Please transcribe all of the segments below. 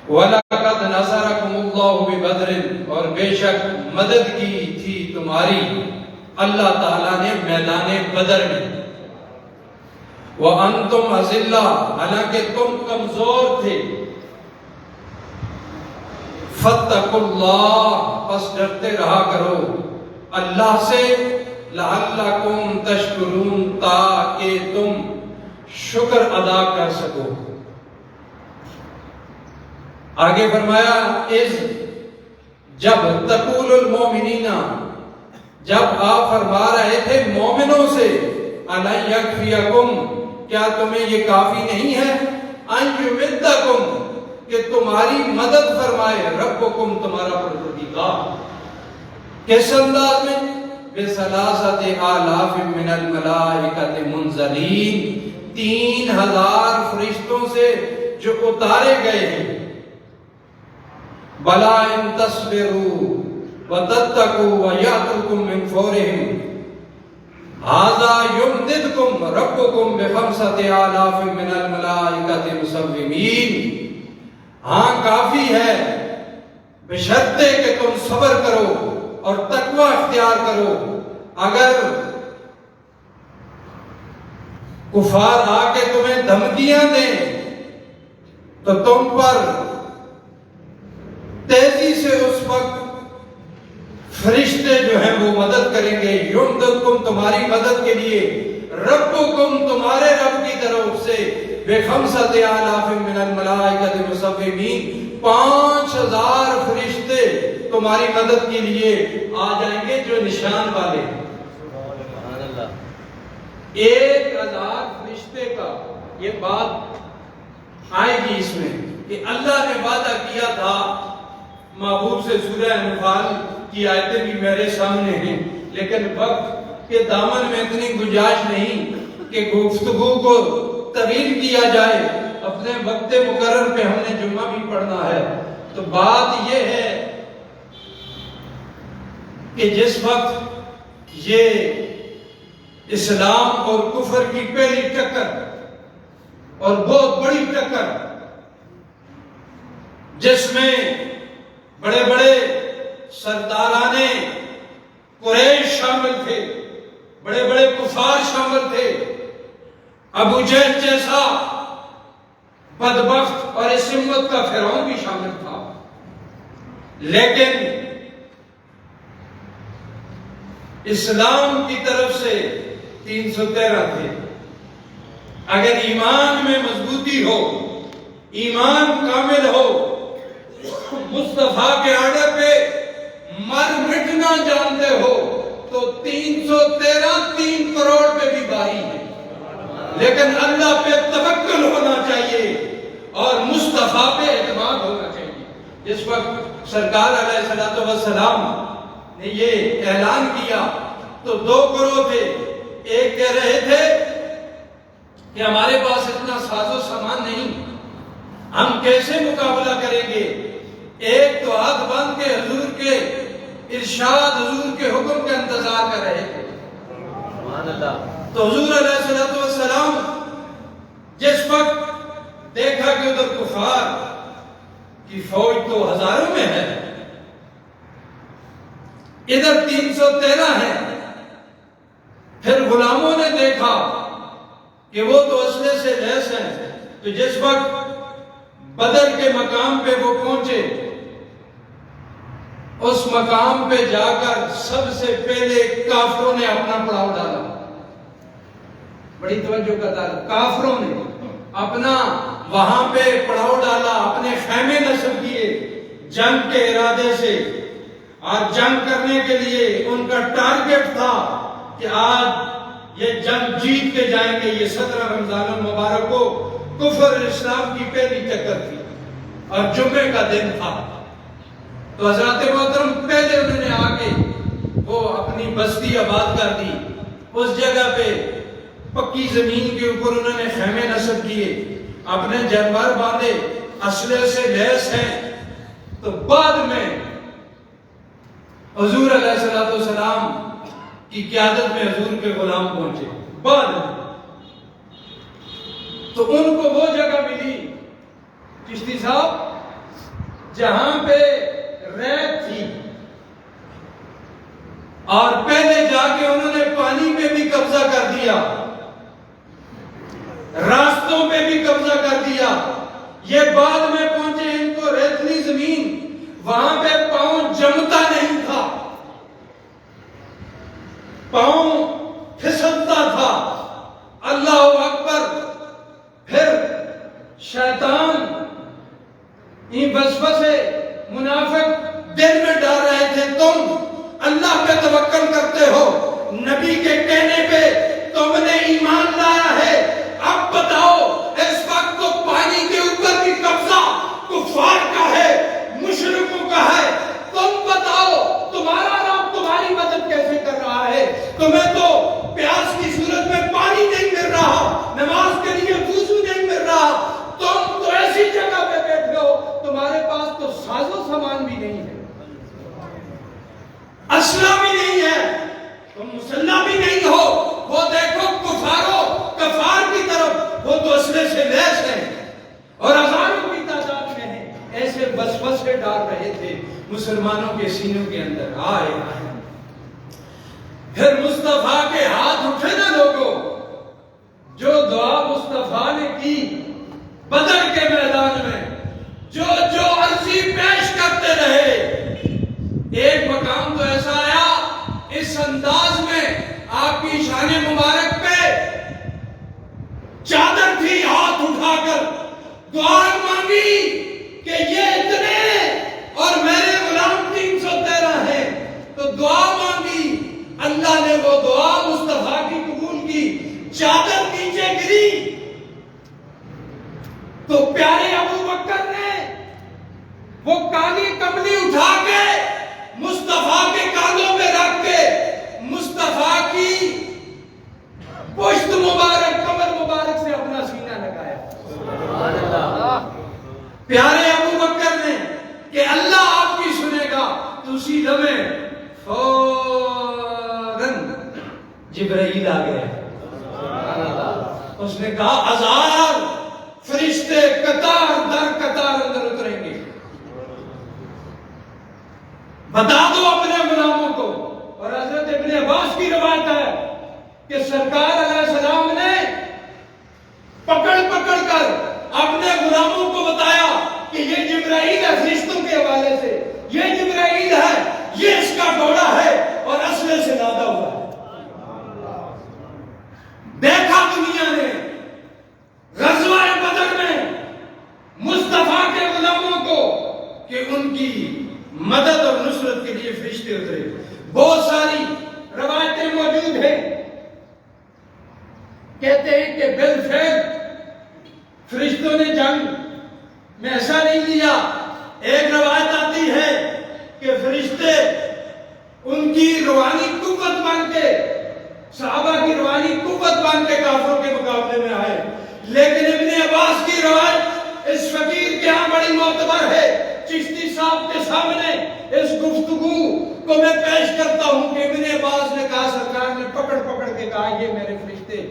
وَلَقَدْ نَصَرَكُمُ اللَّهُ بِبَدْرٍ، اور بے شک مدد کی تھی تمہاری اللہ تعالیٰ نے میدان بدر میں. وَأَنْتُمْ أَذِلَّةٌ، حالانکہ تم کمزور تھے. فَاتَّقُوا اللَّهَ، پس ڈرتے رہا کرو اللہ سے. لَعَلَّكُمْ تَشْكُرُونَ، تاکہ تم شکر ادا کر سکو. آگے فرمایا اذ، جب تقول المومنین، جب آپ فرما رہے تھے مومنوں سے، اَلَا يَكْفِيَكُمْ، کیا تمہیں یہ کافی نہیں ہے، ان یمدکم، کہ تمہاری مدد فرمائے، ربکم، تمہارا پروردگار. کس انداز میں؟ بِثَلَاثَةِ آلَافٍ مِّنَ الْمَلَائِكَةِ مُنزَلِينَ، 3000 فرشتوں سے جو اتارے گئے ہیں. بلا ان تصبروا وتتقوا ويأتوكم من فورهم هذا يمددكم ربكم بخمسة آلاف من الملائكة مسومين. ہاں کافی ہے، بشرطے کہ تم صبر کرو اور تقوی اختیار کرو. اگر کفار آ کے تمہیں دھمکیاں دیں تو تم پر تیزی سے اس وقت فرشتے جو ہیں وہ مدد کریں گے. یمددکم، تمہاری مدد کے لیے، ربکم، تمہارے رب کی طرف سے، بخمسۃ آلاف من الملائکۃ مسومین، 5000 فرشتے تمہاری مدد کے لیے آ جائیں گے جو نشان والے. 1000 فرشتے کا یہ بات آئے گی اس میں کہ اللہ نے وعدہ کیا تھا محبوب سے. سورہ انفال کی آیتیں بھی میرے سامنے ہیں، لیکن وقت کے دامن میں اتنی گنجائش نہیں کہ گفتگو کو طویل کیا جائے. اپنے وقت مقرر پہ ہم نے جمعہ بھی پڑھنا ہے. تو بات یہ ہے کہ جس وقت یہ اسلام اور کفر کی پہلی ٹکر، اور بہت بڑی ٹکر، جس میں بڑے بڑے سرداران قریش شامل تھے، بڑے بڑے کفار شامل تھے، ابو جہل جیسا بدبخت اور اس امت کا فرعون بھی شامل تھا. لیکن اسلام کی طرف سے 313 تھے. اگر ایمان میں مضبوطی ہو، ایمان کامل ہو، مصطفیٰ کے آرڈر پہ مر مٹنا جانتے ہو، تو 313 3 کروڑ پہ بھی بھاری ہے. لیکن اللہ پہ توکل ہونا چاہیے اور مصطفیٰ پہ اعتماد ہونا چاہیے. جس وقت سرکار علیہ السلام نے یہ اعلان کیا تو 2 گروہ تھے. ایک کہہ رہے تھے کہ ہمارے پاس اتنا ساز و سامان نہیں، ہم کیسے مقابلہ کریں گے. ایک تو ہاتھ باندھ کے حضور کے ارشاد، حضور کے حکم کا انتظار کر رہے تھے. سبحان اللہ. تو حضور علیہ السلام جس وقت دیکھا کہ ادھر کفار کی فوج تو ہزاروں میں ہے، ادھر 313 ہے، پھر غلاموں نے دیکھا کہ وہ تو اسلحے سے لیس ہیں. تو جس وقت بدر کے مقام پہ وہ پہنچے، اس مقام پہ جا کر سب سے پہلے کافروں نے اپنا پڑاؤ ڈالا. بڑی توجہ کا تعلق، کافروں نے اپنا وہاں پہ پڑاؤ ڈالا، اپنے خیمے نصب کیے جنگ کے ارادے سے. اور جنگ کرنے کے لیے ان کا ٹارگٹ تھا کہ آج یہ جنگ جیت کے جائیں گے. یہ 17 رمضان المبارک کو کفر اسلام کی پہلی ٹکر تھی اور جمعے کا دن تھا. تو حضرات محترم پہلے انہوں نے آ کے وہ اپنی بستی آباد کر دی. اس جگہ پہ پکی زمین کے اوپر انہوں نے خیمے نصب کیے، اپنے جانور باندھے، اسلحے سے لیس ہیں. تو بعد میں حضور علیہ السلام کی قیادت میں حضور کے غلام پہنچے. بعد میں تو ان کو وہ جگہ ملی، چشتی صاحب جہاں پہ ریت تھی، اور پہلے جا کے انہوں نے پانی پہ بھی قبضہ کر دیا، راستوں پہ بھی قبضہ کر دیا، یہ بعد میں پہنچے ان کو ریتلی زمین، وہاں پہ پاؤں جمتا نہیں تھا، پاؤں پھسلتا تھا۔ اللہ اکبر۔ پھر شیطان یہ وسوسے منافق دل میں ڈال رہے تھے، تم اللہ پہ توکل کرتے ہو، نبی کے کہنے پہ تم نے ایمان لایا ہے، اب بتاؤ اس وقت تو پانی کے اوپر بھی قبضہ کفار کا ہے، مشرکوں کا ہے، تم بتاؤ تمہارا رب تمہاری مدد کیسے کر رہا ہے؟ تمہیں تو پیاس کی صورت میں پانی نہیں مل رہا، نماز کے لیے وضو نہیں مل رہا، تم تو ایسی جگہ پہ بیٹھے ہو، تمہارے پاس تو ساز و سامان بھی نہیں ہے، اسلحہ بھی نہیں ہے، تم مسلح بھی نہیں ہو۔ وہ دیکھو کفار کی طرف، وہ تو اسلحے سے لیس ہیں اور ہزاروں کی تعداد میں ہیں۔ ایسے وسوسے ڈال رہے تھے مسلمانوں کے سینوں کے اندر۔ آئے پھر مصطفیٰ کے ہاتھ اٹھے نا لوگوں، جو دعا مصطفیٰ نے کی بدر کے میدان میں، جو عرضی پیش کرتے رہے، ایک مقام تو ایسا آیا اس انداز میں آپ کی شان مبارک پہ چادر تھی، ہاتھ اٹھا کر دعا مانگی کہ یہ اتنے اور میرے غلام 313 ہیں، تو دعا مانگی، اللہ نے وہ دعا مصطفیٰ کی قبول کی، چادر نیچے گری تو پیارے ابو بکر نے وہ کالی کملی اٹھا کے مصطفیٰ کے کانوں پہ رکھ کے مصطفیٰ کی پشت مبارک، کمر مبارک سے اپنا سینہ لگایا۔ پیارے ابو بکر نے کہ اللہ آپ کی سنے گا، تو اسی لمحے فوراً جبرائیل آ گیا، اس نے کہا 1000 فرشتے قطار در قطار اندر اتریں گے، بتا دو اپنے غلاموں کو۔ اور حضرت ابن عباس کی روایت ہے کہ سرکار علیہ السلام نے پکڑ کر اپنے غلاموں کو بتایا کہ یہ جبرائیل ہے، فرشتوں کے حوالے سے یہ جبرائیل ہے، یہ اس کا گھوڑا ہے اور اسلحے سے لادا ہوا ہے۔ دیکھا دنیا نے غزوہ بدر میں مصطفیٰ کے غلاموں کو کہ ان کی مدد اور نصرت کے لیے فرشتے اترے۔ بہت ساری روایتیں موجود ہیں، کہتے ہیں کہ بالفعل فرشتوں نے جنگ میں ایسا نہیں لیا۔ ایک روایت آتی ہے کہ فرشتے ان کی روحانی قوت بن کے، صحابہ کی روحانی قوت بن کے کافروں کے مقابلے میں آئے، لیکن ابن عباس کی روایت اس فقیر کے ہاں بڑی معتبر ہے۔ چشتی صاحب کے سامنے اس گفتگو کو میں پیش کرتا ہوں کہ ابن عباس نے کہا، سرکار نے پکڑ کے کہا یہ میرے فرشتے،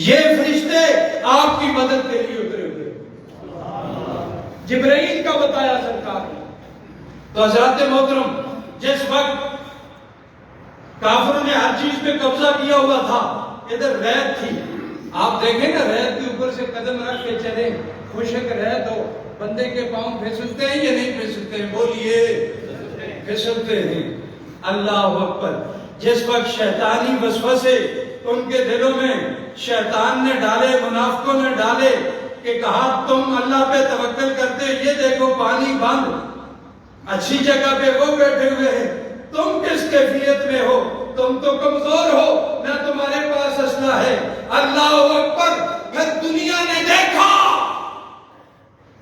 یہ فرشتے آپ کی مدد کے لیے اترے ہوئے، جبرائیل کا بتایا سرکار نے۔ تو حضرات محترم، جس وقت کافروں نے ہر چیز پہ قبضہ کیا ہوا تھا، ادھر ریت تھی، آپ دیکھیں نا ریت کے اوپر سے قدم رکھ کے چلے، خشک ریت ہو، بندے کے پاؤں پھسلتے ہیں یا نہیں پھسلتے ہیں؟ بولیے، پھسلتے ہیں۔ اللہ اکبر۔ جس وقت شیطانی وسوسے ان کے دلوں میں شیطان نے ڈالے، منافقوں نے ڈالے کہ کہا تم اللہ پہ توکل کرتے، یہ دیکھو پانی بند، اچھی جگہ پہ وہ بیٹھے ہوئے ہیں، تم کس کیفیت میں ہو؟ تم تو کمزور ہو، نہ تمہارے پاس اسلحہ ہے۔ اللہ اکبر۔ پھر دنیا نے دیکھا،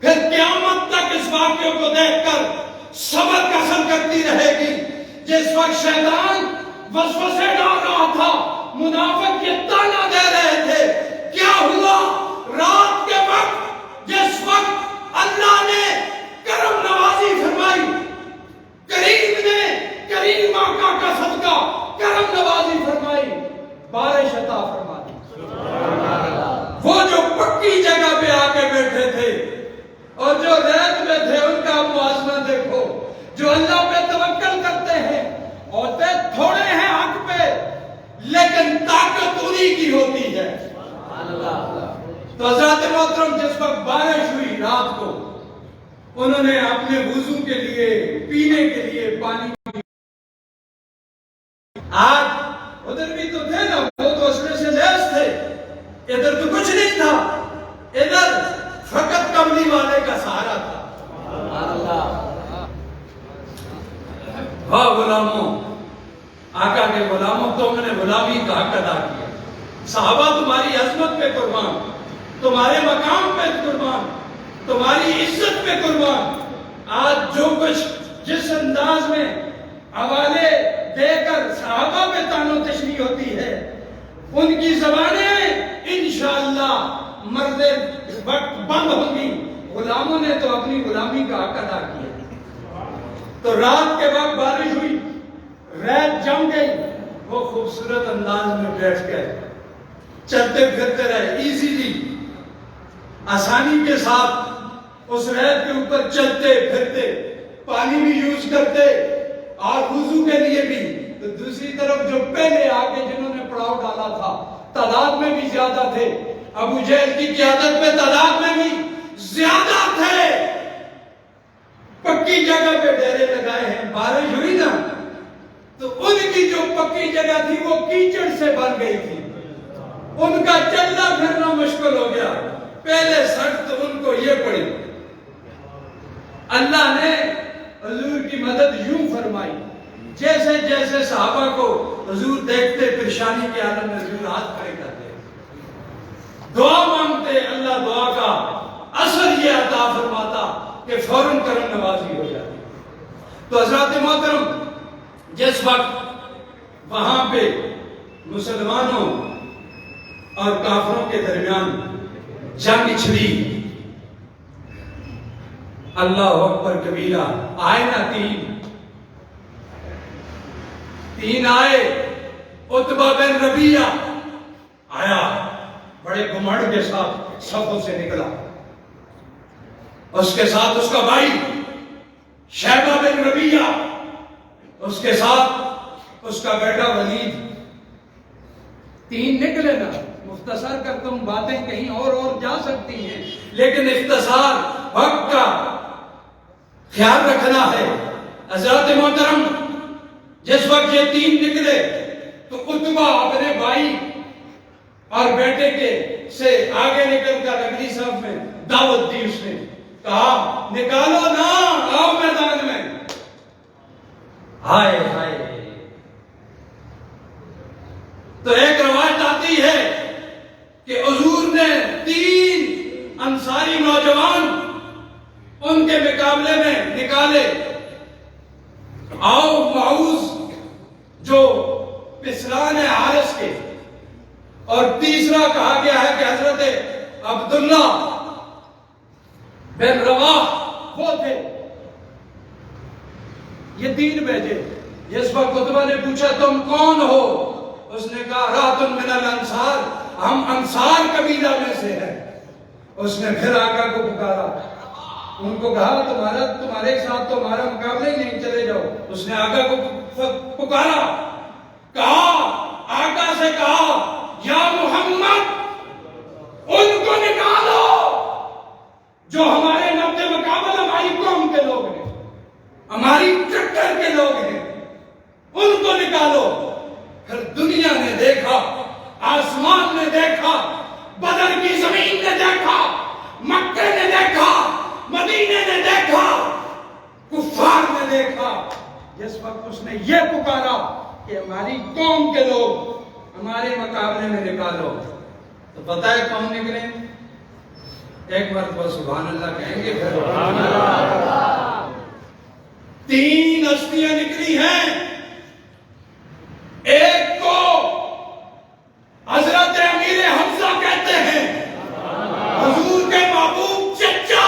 پھر قیامت تک اس واقعے کو دیکھ کر صبر کسر کرتی رہے گی۔ جس وقت شیطان وسوسے ڈال رہا تھا، منافق یہ تانا دے رہے تھے، کیا ہوا؟ رات کے وقت جس وقت اللہ نے کرم نوازی فرمائی، کریم نے، کریم آقا کا صدقہ کرم نوازی فرمائی، بارش عطا فرما دی۔ وہ جو پکی جگہ پہ آ کے بیٹھے تھے اور جو ریت میں تھے، ان کا موازنہ دیکھو کو انہوں نے اپنے وضو کے لیے پینے کے لیے پانی آج ادھر بھی تو تھے نا، وہ تو اسلحے سے لیس تھے، ادھر تو کچھ نہیں تھا، ادھر فقط کملی والے کا سہارا تھا۔ واہ غلاموں، آقا کے غلاموں، تم نے غلامی کا حق ادا کیا، صحابہ تمہاری عظمت پہ قربان، تمہارے مقام پہ قربان، تمہاری عزت پہ قربان۔ آج جو کچھ جس انداز میں حوالے دے کر صحابہ پہ تان و تشنی ہوتی ہے، ان کی زبانیں انشاءاللہ مرد وقت بند ہوں گی۔ غلاموں نے تو اپنی غلامی کا حق ادا کیا۔ تو رات کے وقت بارش ہوئی، ریت جم گئی، وہ خوبصورت انداز میں بیٹھ گئے، چلتے پھرتے رہے، ایزیلی، آسانی کے ساتھ اس ریت کے اوپر چلتے پھرتے، پانی بھی یوز کرتے اور وضو کے لیے بھی۔ تو دوسری طرف جو پہلے آگے جنہوں نے پڑاؤ ڈالا تھا، تعداد میں بھی زیادہ تھے، ابو جہل کی قیادت میں تعداد میں بھی زیادہ تھے، پکی جگہ پہ ڈیرے لگائے ہیں۔ بارش ہوئی نا تو ان کی جو پکی جگہ تھی وہ کیچڑ سے بھر گئی تھی، ان کا چلنا پھرنا مشکل ہو گیا۔ پہلے سخت ان کو یہ پڑی، اللہ نے حضور کی مدد یوں فرمائی، جیسے جیسے صحابہ کو حضور دیکھتے پریشانی کے عالم میں حضور ہاتھ کھڑے کرتے، دعا مانگتے، اللہ دعا کا اثر یہ عطا فرماتا کہ فوراً کرم نوازی ہو جاتی۔ تو حضرات محترم، جس وقت وہاں پہ مسلمانوں اور کافروں کے درمیان جنگ چھڑی، اللہ اکبر کبیرہ، آئے نا تین آئے، عتبہ بن ربیعہ آیا، بڑے گھمنڈ کے ساتھ صفوں سے نکلا، اس کے ساتھ اس کا بھائی شیبہ بن ربیعہ، اس کے ساتھ اس کا بیٹا ولید، تین نکلے نا۔ مختصر کر تم باتیں کہیں اور جا سکتی ہیں، لیکن اختصار وقت کا خیال رکھنا ہے۔ حضرات محترم، جس وقت یہ تین نکلے تو عتبہ اپنے بھائی اور بیٹے کے سے آگے نکل کر اگلی صف میں دعوت دی، اس نے کہا نکالو نا، آؤ میدان میں۔ ہائے ہائے، تو ایک روایت آتی ہے کہ حضور نے تین انصاری نوجوان ان کے مقابلے میں نکالے، آؤ معوذ جو پسران ہے حارث کے، اور تیسرا کہا گیا ہے کہ حضرت عبداللہ بن رواح وہ تھے۔ یہ تین بھیجے۔ جس وقت عتبہ نے پوچھا تم کون ہو، اس نے کہا راتن من الانصار، ہم انصار قبیلہ میں سے ہیں۔ اس نے پھر آقا کو پکارا، ان کو کہا تمہارے ساتھ تو ہمارا مقابلہ ہی نہیں، چلے جاؤ۔ اس نے آقا کو پکارا، کہا آقا سے کہا یا محمد ان کو نکالو جو ہمارے نبض مقابل ہماری قوم کے لوگ ہیں، ہماری ٹکر کے لوگ ہیں، ان کو نکالو۔ پھر دنیا نے دیکھا، آسمان نے دیکھا، بدر کی زمین نے دیکھا، مکہ نے دیکھا، مدینے نے دیکھا، کفار نے دیکھا۔ جس وقت اس نے یہ پکارا کہ ہماری قوم کے لوگ ہمارے مقابلے میں نکالو، تو پتہ ہے کون نکلے؟ ایک مرتبہ سبحان اللہ کہیں گے پھر؟ تین ہستیاں نکلی ہیں۔ ایک کو حضرت امیر حمزہ کہتے ہیں، حضور کے محبوب چچا،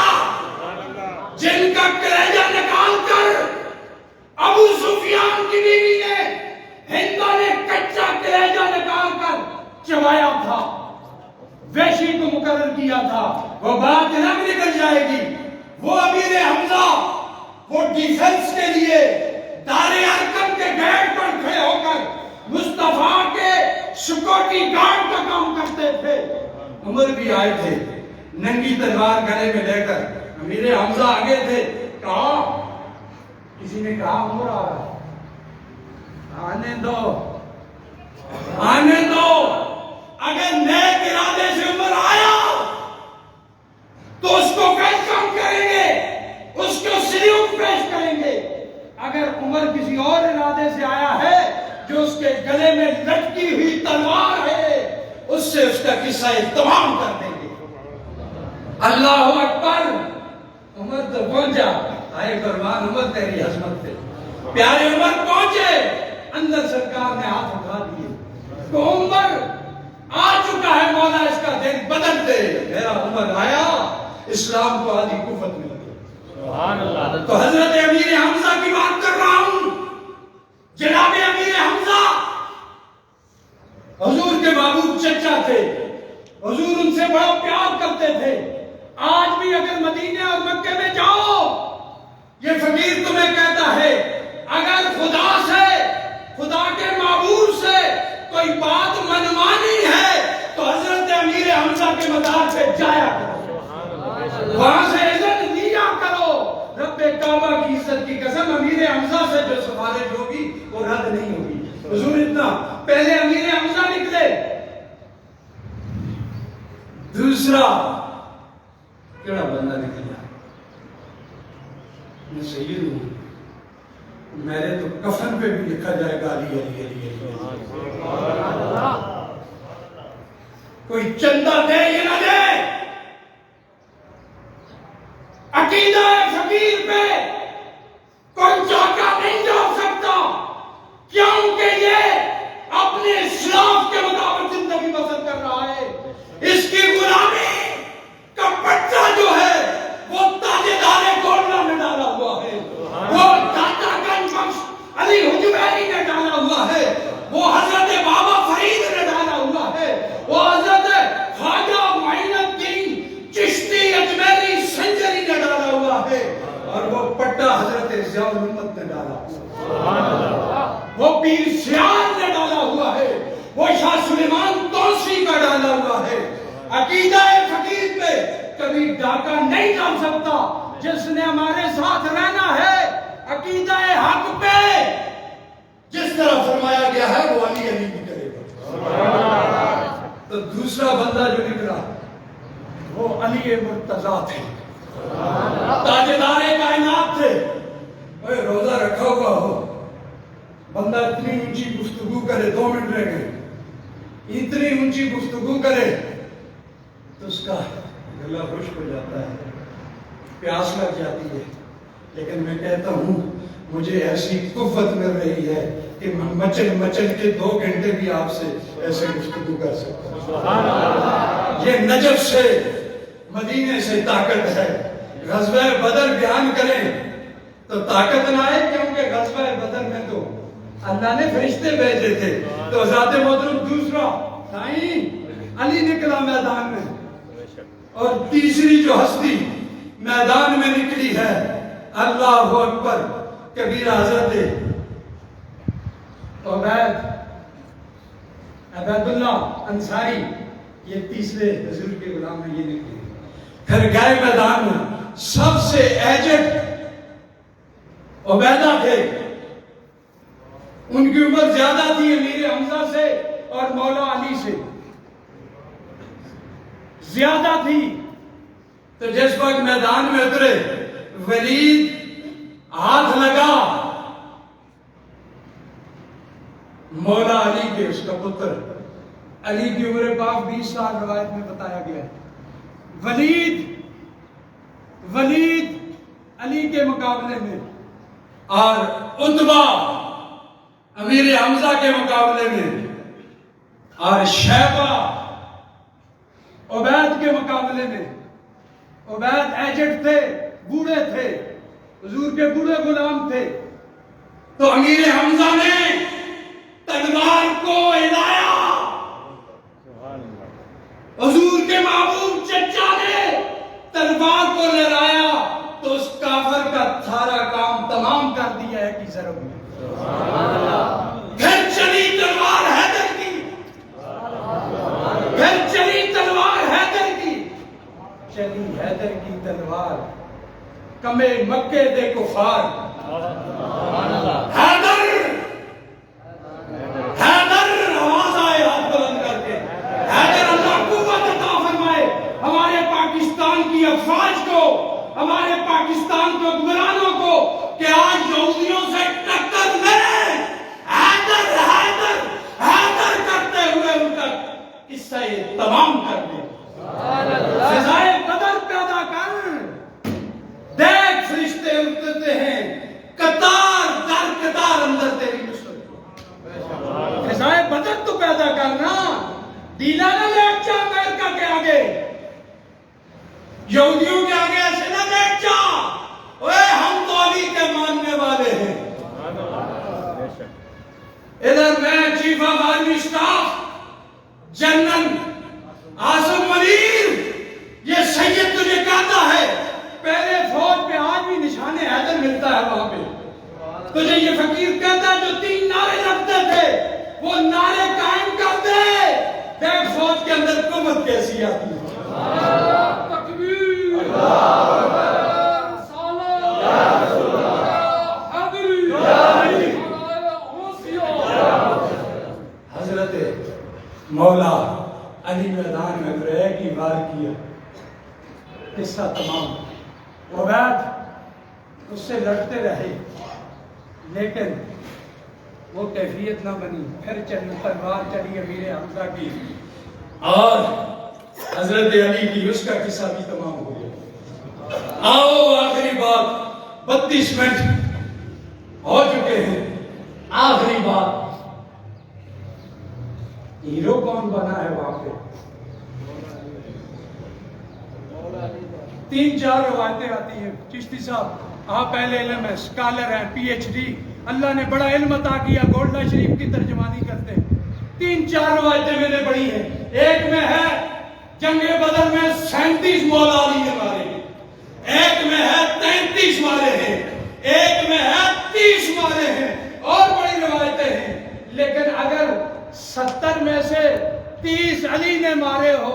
جن کا کلیجہ نکال کر ابو سفیان کی بیوی نے، ہندہ نے کچا کلیجہ نکال کر چبایا تھا، ویشی کو مقرر کیا تھا، وہ بات الگ نکل جائے گی۔ وہ امیر حمزہ وہ ڈیفنس کے لیے دار ارقم کے گیٹ پر کھڑے ہو کر مصطفیٰ کے سیکورٹی گارڈ کا کام کرتے تھے۔ عمر بھی آئے تھے، ننگی تلوار گلے میں لے کر امیر حمزہ آگے تھے، کہا کسی نے کہا عمر آ رہا ہے، آنے دو آنے دو، اگر نیک ارادے سے عمر آیا تو اس کو ویلکم کریں گے، اس کو سلیوٹ پیش کریں گے۔ اگر عمر کسی اور ارادے سے آیا ہے جو اس کے گلے میں لٹکی ہوئی تلوار ہے، اس سے اس کا قصہ تمام کر دیں گے۔ اللہ اکبر، عمر تو پہنچا، آئے قربان عمر تیری عظمت پہ، پیارے عمر پہنچے، اندر سرکار نے ہاتھ اٹھا دیے تو عمر آ چکا ہے، مولا اس کا دن بدل دے۔ میرا عمر آیا، اسلام کو آدھی قوت مل گئی۔ سبحان اللہ۔ تو حضرت امیر حمزہ کی بات کر رہا ہوں، جناب امیر حمزہ حضور کے محبوب چچا تھے، حضور ان سے بڑا پیار کرتے تھے۔ آج بھی اگر مدینے اور مکے میں جاؤ، یہ فقیر تمہیں کہتا ہے اگر خدا سے، خدا کے معبود سے کوئی بات منوانی ہے تو حضرت امیر حمزہ کے مزار پہ جایا کرو، وہاں سے عزت لیا کرو۔ رب کعبہ کی عزت کی قسم، امیر حمزہ سے جو سفارش ہوگی وہ رد نہیں ہوگی۔ حضور اتنا پہلے امیر حمزہ نکلے۔ دوسرا کیڑا بندہ نکلا، میں سید ہوں، میرے تو کفن پہ بھی لکھا جائے گا علی علی علی علی۔ کوئی چندہ دے یا نہ دے، عقیدہ فقیر پہ کوئی چوکا نہیں جا سکتا، کیونکہ یہ اپنے اسلاف کے مطابق زندگی بسر کر رہا ہے۔ اس کی غلامی کا پٹا جو ہے وہ تاجدار گولڈا میں ڈالا ہوا ہے، وہ داتا گنج بخش علی حجویری نے ڈالا ہوا ہے، وہ حضرت بابا فرید نے ڈالا ہوا ہے، وہ حضرت خواجہ معین الدین چشتی اجمیری سنجری نے ڈالا ہوا ہے، اور وہ پٹا حضرت ضیاء الامت نے ڈالا ہوا ہے، وہ پیر سیال نے ڈالا ہوا ہے، وہ شاہ سلیمان توسی کا ڈالا ہوا ہے۔ عقیدہ فقیر پہ کبھی ڈاکہ نہیں ڈال سکتا۔ جس نے ہمارے ساتھ رہنا ہے عقیدہ حق پہ، جس طرح فرمایا گیا ہے وہ علی علی بھی کرے گا۔ تو دوسرا بندہ جو نکلا وہ علی مرتضیٰ تھے، تاجدار کائنات تھے۔ اوے روزہ رکھا ہوا ہو، بندہ اتنی اونچی گفتگو کرے، 2 منٹ رہ گئے، اتنی اونچی گفتگو کرے تو اس کا گلا خشک ہو جاتا ہے، پیاس لگ جاتی ہے، لیکن میں کہتا ہوں مجھے ایسی قوت مل رہی ہے کہ میں مچل کے 2 گھنٹے بھی آپ سے ایسے گفتگو کر سکتا ہوں۔ یہ نجف سے، مدینے سے طاقت ہے۔ غزوہ بدر بیان کریں تو طاقت نہ آئے، کیونکہ غزوہ بدر میں تو اللہ نے فرشتے بھیجے تھے۔ تو ذات محترم دوسرا سائیں علی نکلا میدان میں، اور تیسری جو ہستی میدان میں نکلی ہے، اللہ اکبر کبیرہ، حضرت عبید اللہ انصاری، یہ تیسرے حضور کے غلام میں یہ نکلی۔ پھر گئے میدان میں، سب سے ایجڈ عبیدہ تھے، ان کی عمر زیادہ تھی امیر حمزہ سے اور مولا علی سے زیادہ تھی۔ تو جس وقت میدان میں اترے، ولید ہاتھ لگا مولا علی کے، اس کا پتر علی کی عمر پاک 20 سال روایت میں بتایا گیا ہے۔ ولید علی کے مقابلے میں، اور عتبہ امیر حمزہ کے مقابلے میں، اور شیبہ عبید کے مقابلے میں۔ عبید ایجڈ تھے، بوڑھے تھے، حضور کے بوڑھے غلام تھے۔ تو امیر حمزہ نے تلوار کو ہلایا، حضور کے محبوب چچا نے تلوار کو لہرایا تو اس کافر کا سارا کام تمام کر دیا ہے کی ضرب میں۔ پھر چلی تلوار حیدر کی، پھر چلی تلوار حیدر کی، چلی حیدر کی تلوار کمے مکے دے کفار حیدر حیدر آواز آئے ہاتھ بلند کر کے حیدر اللہ قوت عطا فرمائے ہمارے پاکستان کی افواج کو ہمارے پاکستان کے حکمرانوں کو کہ آج یہودیوں سے ٹکر لیں حیدر حیدر حیدر کرتے ہوئے ان کا قصہ یہ تمام کر دیں فضائے قدر پیدا کر دیکھ فرشتے اترتے ہیں قطار در قطار اندر تیری نصرت فضائے بدر تو پیدا کرنا ڈیلا نہ لیٹ جا امریکہ کے آگے یہودیوں کے آگے ایسے نہ لیٹ جا اوے ہم تو علی کے ماننے والے ہیں ادھر میں chief of army staff general Asim Munir یہ سید تجھے کہتا ہے پہلے فوج پہ آج بھی نشان حیدر ملتا ہے وہاں پہ تجھے یہ فقیر کہتا ہے جو 3 نعرے رکھتے تھے وہ نعرے قائم کر دے دیکھ فوج کے اندر قوت کیسی آتی ہے تکبیر حضرت مولا علی میدان میں پھر ایک ہی بار کیا قصہ تمام عبید اس سے لڑتے رہے لیکن وہ کیفیت نہ بنی پھر تلوار چلی امیر حمزہ کی اور حضرت علی کی اس کا قصہ بھی تمام ہو گیا آؤ آخری بات 32 منٹ ہو چکے ہیں آخری بات ہیرو کون بنا ہے وہاں پہ 3-4 روایتیں آتی ہیں چشتی صاحب آپ پہلے علم ہے سکالر ہیں پی ایچ ڈی اللہ نے بڑا علم عطا کیا گولڈا شریف کی ترجمانی کرتے 3-4 روایتیں میں نے پڑھی ہیں ایک میں ہے جنگ بدر میں 37 مولا علی کے مارے ہیں ایک میں ہے 33 مارے ہیں ایک میں ہے 30 مارے ہیں اور بڑی روایتیں ہیں لیکن اگر 70 میں سے 30 علی نے مارے ہو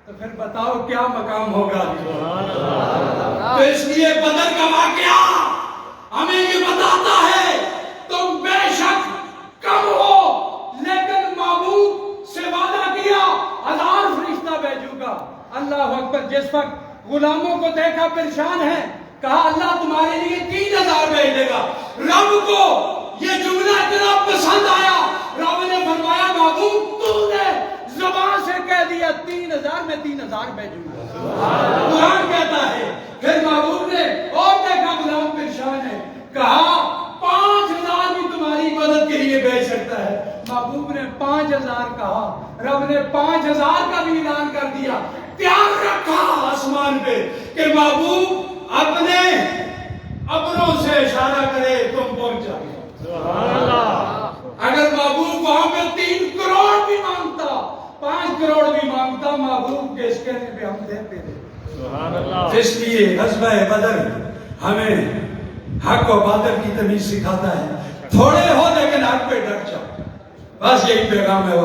تو پھر بتاؤ کیا مقام ہوگا تو اس لیے بدر کا واقعہ ہمیں یہ بتاتا ہے تم بے شک کم ہو لیکن محبوب سے وعدہ کیا 1000 فرشتہ بھیجوں گا اللہ اکبر جس وقت غلاموں کو دیکھا پریشان ہے کہا اللہ تمہارے لیے 3000 بھیج دے گا رب کو یہ جملہ اتنا پسند آیا رب نے فرمایا محبوب تو نے زبان سے کہہ دیا 3000 میں 3000 بھیجوں گا قرآن کہتا ہے پھر محبوب نے اور دیکھا غلام پریشان ہے کہا 5000 بھی تمہاری مدد کے لیے بھیج سکتا ہے محبوب نے 5000 کہا رب نے 5000 کا بھی اعلان کر دیا تیار رکھا آسمان پہ کہ محبوب اپنے ابروں سے اشارہ کرے تم پہنچ جائے اگر محبوب وہاں پہ 3 کروڑ بھی مانگتا 5 کروڑ بھی مانگتا محبوب کے اس کہنے پہ ہم دیتے تھے اس لیے غزوہ بدر ہمیں حق و باطل کی تمیز سکھاتا ہے تھوڑے ہو لیکن حق پہ ڈٹ جاؤ بس یہی پیغام ہے